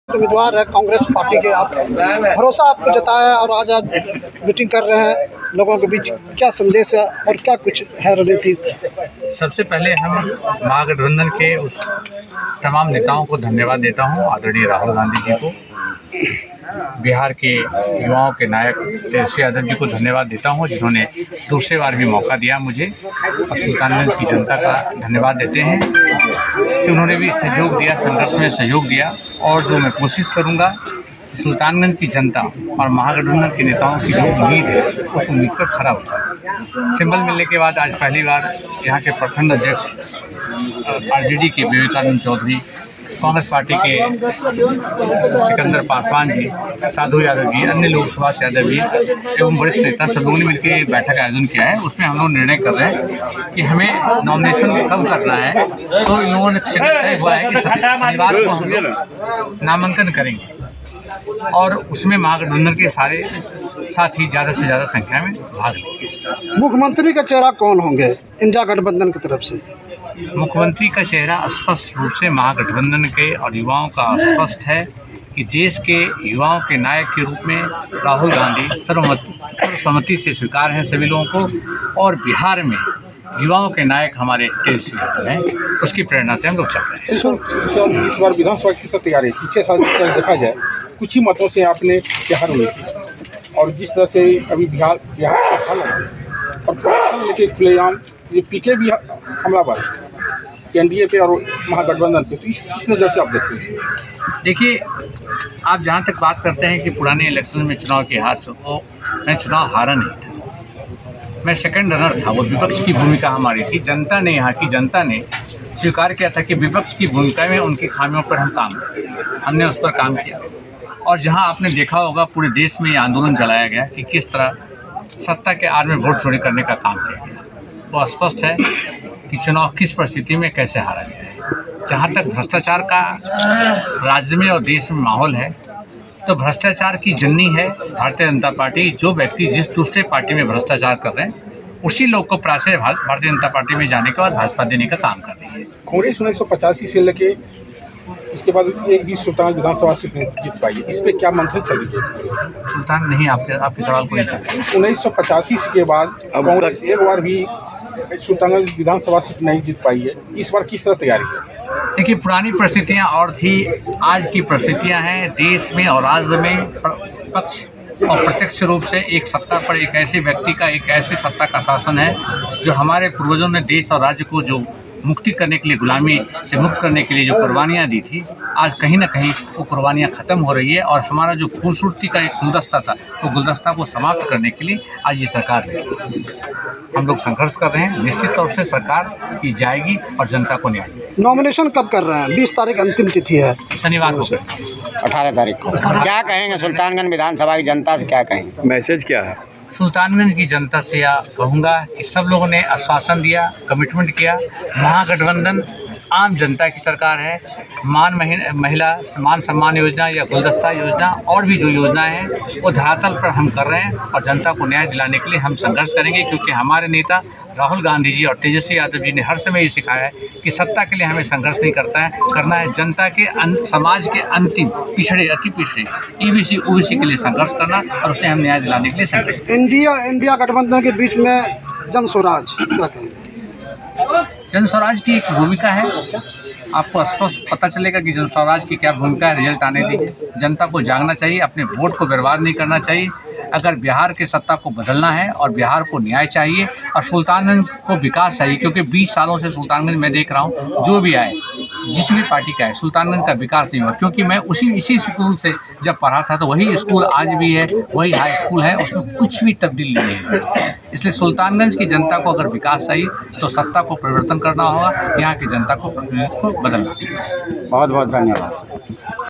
उम्मीदवार है कांग्रेस पार्टी के, आप भरोसा आपको जताया और आज आप मीटिंग कर रहे हैं लोगों के बीच, क्या संदेश है और क्या कुछ है रणनीति? सबसे पहले हम महागठबंधन के उस तमाम नेताओं को धन्यवाद देता हूं, आदरणीय राहुल गांधी जी को, बिहार के युवाओं के नायक तेजस्वी यादव जी को धन्यवाद देता हूं जिन्होंने दूसरी बार भी मौका दिया मुझे, और सुल्तानगंज की जनता का धन्यवाद देते हैं कि उन्होंने भी सहयोग दिया, संघर्ष में सहयोग दिया। और जो मैं कोशिश करूंगा, सुल्तानगंज की जनता और महागठबंधन के नेताओं की जो उम्मीद है उस उम्मीद पर खरा उतरा। सिंबल मिलने के बाद आज पहली बार यहाँ के प्रखंड अध्यक्ष आरजेडी के विवेकानंद चौधरी, कांग्रेस पार्टी के सिकंदर पासवान जी, साधु यादव जी, अन्य लोग सुभाष यादव जी एवं वरिष्ठ नेता सब लोगों ने मिलकर एक बैठक आयोजन किया है। उसमें हम लोग निर्णय कर रहे हैं कि हमें नॉमिनेशन कब करना है। तो इन लोगों ने तय हुआ है कि शनिवार को हम लोग नामांकन करेंगे और उसमें महागठबंधन के सारे साथी ज़्यादा से ज़्यादा संख्या में भाग लेंगे। मुख्यमंत्री का चेहरा कौन होंगे इंडिया गठबंधन की तरफ से? मुख्यमंत्री का चेहरा स्पष्ट रूप से महागठबंधन के और युवाओं का स्पष्ट है कि देश के युवाओं के नायक के रूप में राहुल गांधी सर्वसम्मति से स्वीकार हैं सभी लोगों को, और बिहार में युवाओं के नायक हमारे तेजस्वी यादव हैं। उसकी प्रेरणा से हम लोग चल रहे हैं। इस बार विधानसभा की तैयारी पिछले साल जिस तरह देखा जाए कुछ ही मतों से आपने बिहार में की, और जिस तरह से अभी बिहार का हालत और करप्शन लेके खुलेआम ये पीके भी हमलावर एनडीए पे और महागठबंधन पे, तो इस नज़र से आप देखते हैं? देखिए, आप जहाँ तक बात करते हैं कि पुराने इलेक्शन में चुनाव के हार से, वो मैं चुनाव हारा नहीं था, मैं सेकंड रनर था। वो विपक्ष की भूमिका हमारी थी। जनता ने, यहाँ की जनता ने स्वीकार किया था कि विपक्ष की भूमिका में उनकी खामियों पर हम काम करें। हमने उस पर काम किया, और जहाँ आपने देखा होगा पूरे देश में ये आंदोलन चलाया गया कि किस तरह सत्ता के आड़ में वोट चोरी करने का काम किया गया, वो स्पष्ट है कि चुनाव किस परिस्थिति में कैसे हारा गया है। जहाँ तक भ्रष्टाचार का राज्य में और देश में माहौल है, तो भ्रष्टाचार की जननी है भारतीय जनता पार्टी। जो व्यक्ति जिस दूसरे पार्टी में भ्रष्टाचार कर रहे हैं, उसी लोग को प्राश्रय भारतीय जनता पार्टी में जाने के बाद भाजपा देने का काम कर रही है। कांग्रेस 1985 से लेके इसके बाद एक भी सुल्तान विधानसभा सीट नहीं जीत पाई है, इस पर क्या मंथन चल रही है? सुल्तान नहीं, आपके सवाल को नहीं चल। 1985 के बाद कांग्रेस एक बार भी सुल्तानगंज विधानसभा सीट नहीं जीत पाई है, इस बार किस तरह तैयारी है? देखिए, पुरानी परिस्थितियाँ और थी, आज की परिस्थितियाँ हैं। देश में और राज्य में पक्ष और प्रत्यक्ष रूप से एक सत्ता पर एक ऐसे व्यक्ति का, एक ऐसे सत्ता का शासन है जो हमारे पूर्वजों ने देश और राज्य को जो मुक्ति करने के लिए, गुलामी से मुक्त करने के लिए जो कुर्बानियाँ दी थी, आज कहीं ना कहीं वो कुर्बानियाँ ख़त्म हो रही है। और हमारा जो खूबसूरती का एक गुलदस्ता था, वो गुलदस्ता को समाप्त करने के लिए आज ये सरकार है। हम लोग संघर्ष कर रहे हैं। निश्चित तौर से सरकार की जाएगी और जनता को न्याय मिलेगा। नॉमिनेशन कब कर रहे हैं? 20 तारीख अंतिम तिथि है, शनिवार को। 18 तारीख को क्या कहेंगे? सुल्तानगंज विधानसभा की जनता से क्या कहेंगे? मैसेज क्या है? सुल्तानगंज की जनता से यह कहूँगा कि सब लोगों ने आश्वासन दिया, कमिटमेंट किया। महागठबंधन आम जनता की सरकार है। महिला मान सम्मान योजना या गुलदस्ता योजना और भी जो योजनाएं हैं वो धरातल पर हम कर रहे हैं, और जनता को न्याय दिलाने के लिए हम संघर्ष करेंगे। क्योंकि हमारे नेता राहुल गांधी जी और तेजस्वी यादव जी ने हर समय ये सिखाया है कि सत्ता के लिए हमें संघर्ष नहीं करना है जनता के समाज के अंतिम पिछड़े, अति पिछड़े ईबीसी ओबीसी के लिए संघर्ष करना, और उसे हम न्याय दिलाने के लिए संघर्ष। इंडिया गठबंधन के बीच में जन स्वराज क्या कहेंगे? जन स्वराज की एक भूमिका है, आपको स्पष्ट पता चलेगा कि जन स्वराज की क्या भूमिका है। रिजल्ट आने दीजिए। जनता को जागना चाहिए, अपने वोट को बर्बाद नहीं करना चाहिए। अगर बिहार के सत्ता को बदलना है और बिहार को न्याय चाहिए और सुल्तानगंज को विकास चाहिए, क्योंकि 20 सालों से सुल्तानगंज में देख रहा हूँ, जो भी आए, जिस भी पार्टी का है, सुल्तानगंज का विकास नहीं हुआ। क्योंकि मैं इसी स्कूल से जब पढ़ा था, तो वही स्कूल आज भी है, वही हाई स्कूल है, उसमें कुछ भी तब्दीली नहीं है। इसलिए सुल्तानगंज की जनता को अगर विकास चाहिए तो सत्ता को परिवर्तन करना होगा, यहाँ की जनता को प्रतिनिधित्व को बदलना। बहुत बहुत धन्यवाद।